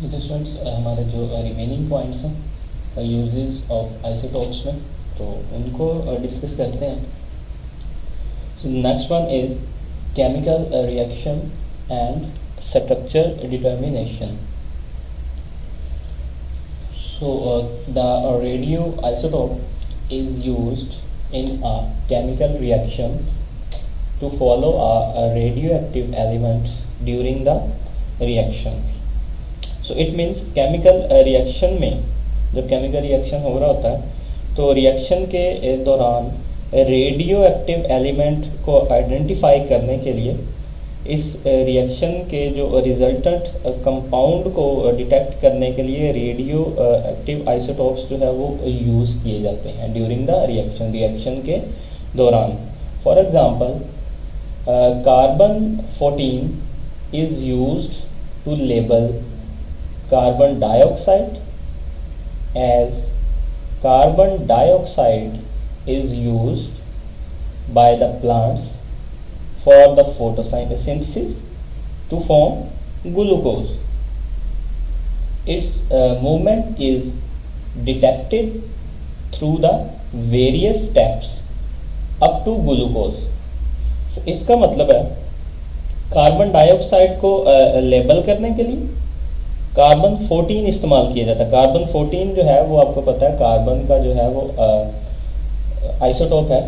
ठीक है स्टूडेंट्स, हमारे जो रिमेनिंग पॉइंट्स हैं यूजेस ऑफ आइसोटोप्स में, तो उनको डिस्कस करते हैं. So next one is chemical reaction and structure determination. So the radioisotope is used in a chemical reaction to follow a radioactive element during the reaction. So it means chemical reaction में जब chemical reaction हो रहा होता है तो reaction के दौरान radio active element को आइडेंटिफाई करने के लिए इस रिएक्शन के जो रिजल्टेंट कंपाउंड को डिटेक्ट करने के लिए रेडियो एक्टिव आइसोटोप्स जो है वो यूज़ किए जाते हैं ड्यूरिंग द रिएक्शन के दौरान. For example carbon 14 is used to label carbon dioxide as carbon dioxide is used by the plants for the photosynthesis to form glucose. Its movement is detected through the various steps up to glucose. So, इसका मतलब है carbon dioxide को label करने के लिए carbon 14 इस्तेमाल किया जाता है. कार्बन 14 जो है वो आपको पता है कार्बन का जो है वो आइसोटोप है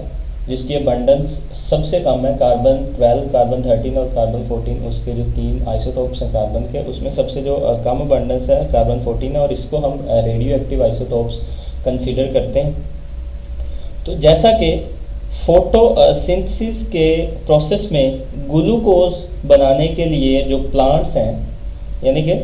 जिसकी अबंडेंस सबसे कम है. कार्बन 12, कार्बन 13 और कार्बन 14 उसके जो तीन आइसोटोप्स हैं कार्बन के, उसमें सबसे जो कम अबंडेंस है कार्बन 14 है और इसको हम रेडियो एक्टिव आइसोटोप्स कंसीडर करते हैं. तो जैसा कि फोटोसिंथेसिस के प्रोसेस में ग्लूकोज बनाने के लिए जो प्लांट्स हैं, यानी कि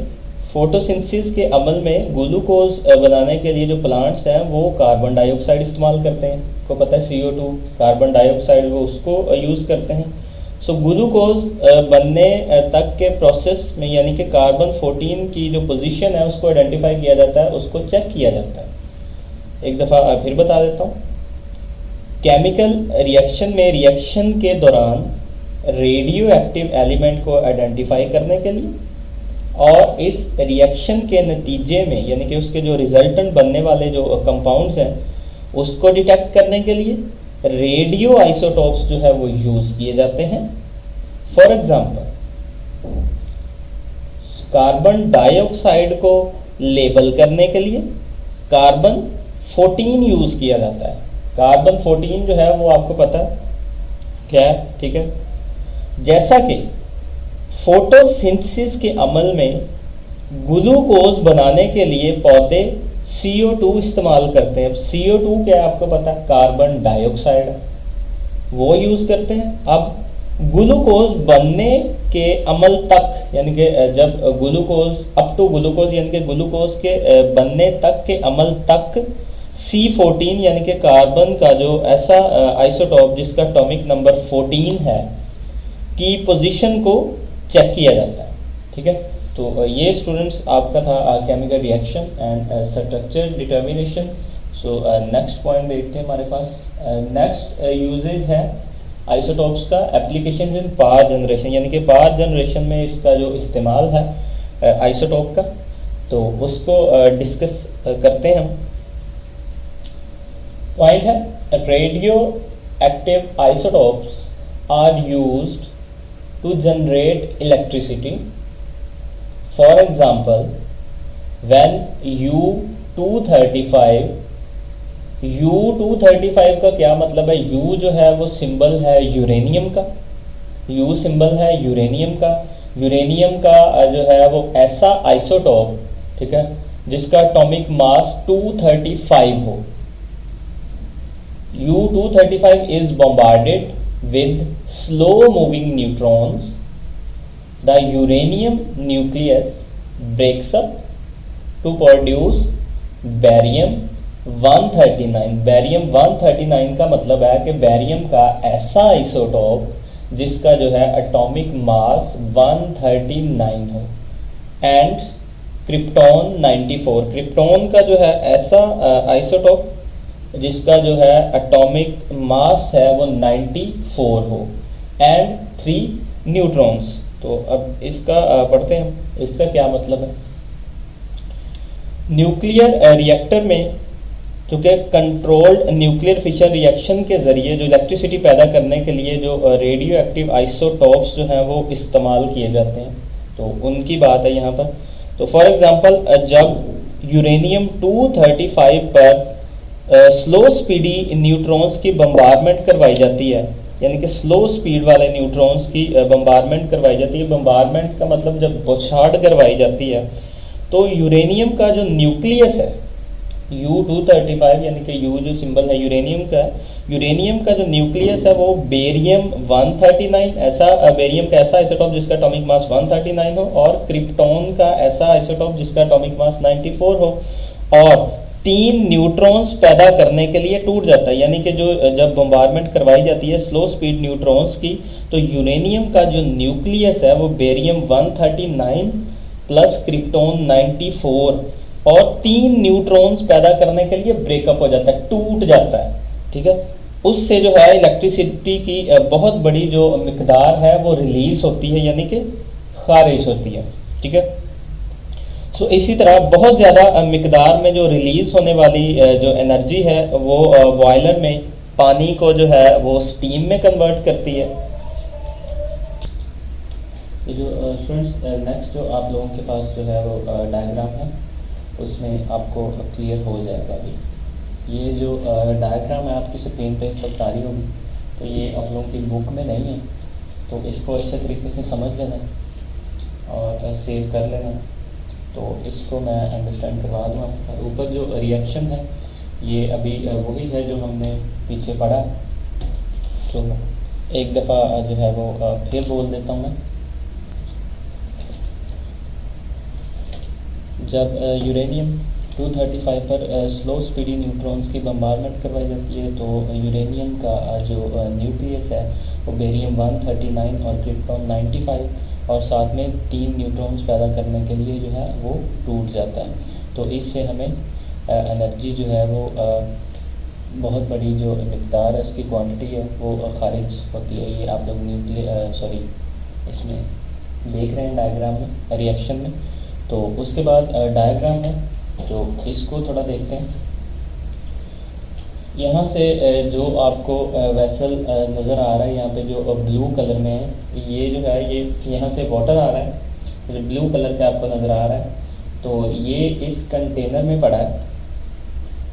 फोटोसिंथेसिस के अमल में ग्लूकोज बनाने के लिए जो प्लांट्स हैं वो कार्बन डाइऑक्साइड इस्तेमाल करते हैं. को पता है CO2 कार्बन डाइऑक्साइड वो उसको यूज़ करते हैं. सो ग्लूकोज बनने तक के प्रोसेस में यानी कि कार्बन 14 की जो पोजीशन है उसको आइडेंटिफाई किया जाता है, उसको चेक किया जाता है. एक दफ़ा फिर बता देता हूँ. केमिकल रिएक्शन में रिएक्शन के दौरान रेडियो एक्टिव एलिमेंट को आइडेंटिफाई करने के लिए और इस रिएक्शन के नतीजे में यानी कि उसके जो रिजल्टेंट बनने वाले जो कंपाउंड्स हैं उसको डिटेक्ट करने के लिए रेडियो आइसोटोप्स जो है वो यूज किए जाते हैं. फॉर एग्जांपल कार्बन डाइऑक्साइड को लेबल करने के लिए कार्बन 14 यूज किया जाता है. कार्बन 14 जो है वो आपको पता है क्या है, ठीक है. जैसा कि फोटोसिंथेसिस के अमल में ग्लूकोज बनाने के लिए पौधे CO2 इस्तेमाल करते हैं. CO2 क्या है आपको पता है, कार्बन डाइऑक्साइड वो यूज करते हैं. अब ग्लूकोज बनने के अमल तक यानी कि जब ग्लूकोज अप टू ग्लूकोज यानी कि ग्लूकोज के बनने तक के अमल तक C14 यानी कि कार्बन का जो ऐसा आइसोटोप जिसका एटॉमिक नंबर 14 है की पोजीशन को चेक किया जाता है. ठीक है, तो ये स्टूडेंट्स आपका था chemical reaction and structure determination. So next point देखते हैं हमारे पास. नेक्स्ट यूजेज है आइसोटोप्स का एप्लीकेशंस इन पावर जनरेशन, यानी कि पावर जनरेशन में इसका जो इस्तेमाल है आइसोटोप का, तो उसको डिस्कस करते हैं हम. पॉइंट है radioactive isotopes are used to generate electricity. For example, when U235 का क्या मतलब है, U जो है वो सिंबल है यूरेनियम का, U सिंबल है यूरेनियम का. यूरेनियम का जो है वो ऐसा आइसोटोप, ठीक है, जिसका एटॉमिक मास 235 हो. U235 is bombarded with slow moving neutrons. The uranium nucleus breaks up to produce barium 139. barium 139 का मतलब है कि बैरियम का ऐसा आइसोटोप जिसका जो है एटॉमिक मास 139 हो. एंड क्रिप्टॉन 94, क्रिप्टॉन का जो है ऐसा आइसोटोप जिसका जो है एटॉमिक मास है वो 94 हो. And 3 neutrons. तो अब इसका पढ़ते हैं, इसका क्या मतलब है. न्यूक्लियर रिएक्टर में चूँकि कंट्रोल्ड न्यूक्लियर फिशन रिएक्शन के ज़रिए जो इलेक्ट्रिसिटी पैदा करने के लिए जो रेडियो एक्टिव आइसोटॉप्स जो हैं वो इस्तेमाल किए जाते हैं, तो उनकी बात है यहाँ पर। तो फॉर एग्ज़ाम्पल जब यूरेनियम 235 पर स्लो स्पीडी न्यूट्रॉन्स की बम्बारमेंट करवाई जाती है, यानी कि स्लो स्पीड वाले न्यूट्रॉन्स की बम्बारमेंट करवाई जाती है, बम्बारमेंट का मतलब जब बौछाड़ करवाई जाती है, तो यूरेनियम का जो न्यूक्लियस है U-235, यानी कि U जो सिंबल है यूरेनियम का, यूरेनियम का जो न्यूक्लियस है वो बेरियम 139, ऐसा बेरियम का ऐसा आइसोटॉप जिसका एटॉमिक मास 139 हो, और क्रिप्टॉन का ऐसा आइसोटॉप जिसका एटॉमिक मास 94 हो, और 3 न्यूट्रॉन्स पैदा करने के लिए टूट जाता है। यानी कि जो जब बम्बारमेंट करवाई जाती है स्लो स्पीड न्यूट्रॉन्स की, तो यूरेनियम का जो न्यूक्लियस है वो बेरियम 139 प्लस क्रिप्टॉन 94 और 3 न्यूट्रॉन्स पैदा करने के लिए ब्रेकअप हो जाता है, टूट जाता है, ठीक है। उससे जो है इलेक्ट्रिसिटी की बहुत बड़ी जो मिकदार है वो रिलीज होती है, यानी कि खारिज होती है, ठीक है। सो इसी तरह बहुत ज़्यादा मिकदार में जो रिलीज होने वाली जो एनर्जी है वो बॉयलर में पानी को जो है वो स्टीम में कन्वर्ट करती है। ये जो स्टूडेंट्स नेक्स्ट जो आप लोगों के पास जो है वो डायग्राम है उसमें आपको क्लियर हो जाएगा। अभी ये जो डायग्राम है आपकी स्क्रीन पे इस वक्त आ रही होगी, तो ये आप लोगों की बुक में नहीं है, तो इसको अच्छे तरीके से समझ लेना और सेव कर लेना। तो इसको मैं अंडरस्टैंड करवा दूँ आपको। ऊपर जो रिएक्शन है ये अभी वही है जो हमने पीछे पढ़ा, तो एक दफ़ा जो है वो फिर बोल देता हूँ मैं। जब यूरेनियम 235 पर स्लो स्पीडी न्यूट्रॉन्स की बम्बारमेंट करवाई जाती है, तो यूरेनियम का जो न्यूक्लियस है वो बेरियम 139 और क्रिप्टॉन 95 और साथ में 3 न्यूट्रॉन्स पैदा करने के लिए जो है वो टूट जाता है। तो इससे हमें एनर्जी जो है वो बहुत बड़ी जो मिकदार है उसकी क्वांटिटी है वो खारिज होती है। ये आप लोग इसमें देख रहे हैं डायग्राम में, रिएक्शन में। तो उसके बाद डायग्राम है, तो इसको थोड़ा देखते हैं। यहाँ से जो आपको वेसल नज़र आ रहा है यहाँ पे जो ब्लू कलर में है, ये जो है ये यहाँ से वाटर आ रहा है, जो ब्लू कलर का आपको नज़र आ रहा है, तो ये इस कंटेनर में पड़ा है।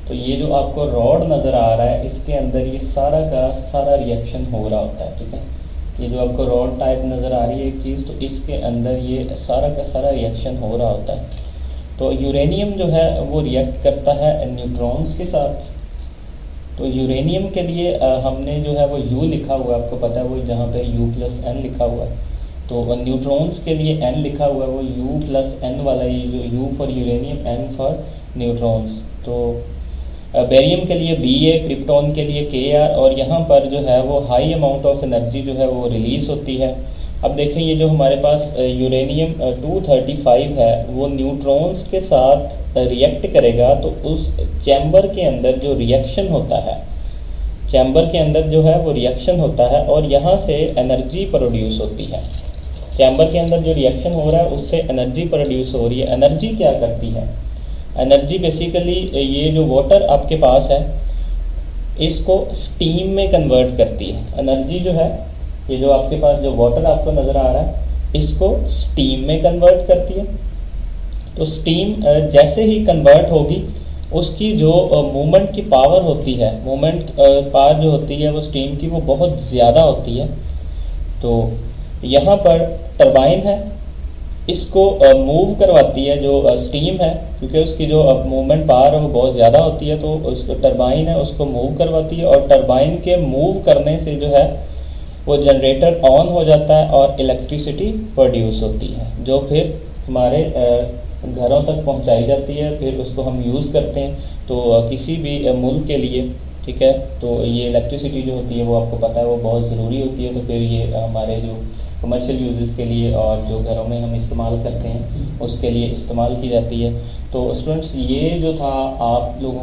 तो ये जो आपको रॉड नज़र आ रहा है इसके अंदर ये सारा का सारा रिएक्शन हो रहा होता है, ठीक है। ये जो आपको रॉड टाइप नज़र आ रही है एक चीज़, तो इसके अंदर ये सारा का सारा रिएक्शन हो रहा होता है। तो यूरेनियम जो है वो रिएक्ट करता है न्यूट्रॉन्स के साथ। तो यूरेनियम के लिए हमने जो है वो U लिखा हुआ है, आपको पता है वो जहाँ पे U+N लिखा हुआ है। तो न्यूट्रॉन्स के लिए N लिखा हुआ है, वो U+N वाला, ये जो U for uranium, N for neutrons. तो बेरियम के लिए Ba, क्रिप्टॉन के लिए Kr, और यहाँ पर जो है वो हाई अमाउंट ऑफ एनर्जी जो है वो रिलीज़ होती है। अब देखें ये जो हमारे पास यूरेनियम 235 है वो न्यूट्रॉन्स के साथ रिएक्ट करेगा, तो उस चैम्बर के अंदर जो रिएक्शन होता है, चैम्बर के अंदर जो है वो रिएक्शन होता है और यहाँ से एनर्जी प्रोड्यूस होती है। चैम्बर के अंदर जो रिएक्शन हो रहा है उससे एनर्जी प्रोड्यूस हो रही है। एनर्जी क्या करती है? एनर्जी बेसिकली ये जो वाटर आपके पास है इसको स्टीम में कन्वर्ट करती है। एनर्जी जो है ये जो आपके पास जो वाटर आपको नज़र आ रहा है इसको स्टीम में कन्वर्ट करती है। तो स्टीम जैसे ही कन्वर्ट होगी उसकी जो मूवमेंट की पावर होती है, मूवमेंट पावर जो होती है वो स्टीम की वो बहुत ज़्यादा होती है। तो यहाँ पर टरबाइन है, इसको मूव करवाती है जो स्टीम है, क्योंकि उसकी जो मूवमेंट पावर है वो बहुत ज़्यादा होती है, तो उसको टरबाइन है उसको मूव करवाती है, और टरबाइन के मूव करने से जो है वो जनरेटर ऑन हो जाता है और इलेक्ट्रिसिटी प्रोड्यूस होती है, जो फिर हमारे घरों तक पहुंचाई जाती है, फिर उसको हम यूज़ करते हैं। तो किसी भी मुल्क के लिए, ठीक है, तो ये इलेक्ट्रिसिटी जो होती है वो आपको पता है वो बहुत ज़रूरी होती है। तो फिर ये हमारे जो कमर्शियल यूजेस के लिए और जो घरों में हम इस्तेमाल करते हैं उसके लिए इस्तेमाल की जाती है। तो स्टूडेंट्स ये जो था आप लोगों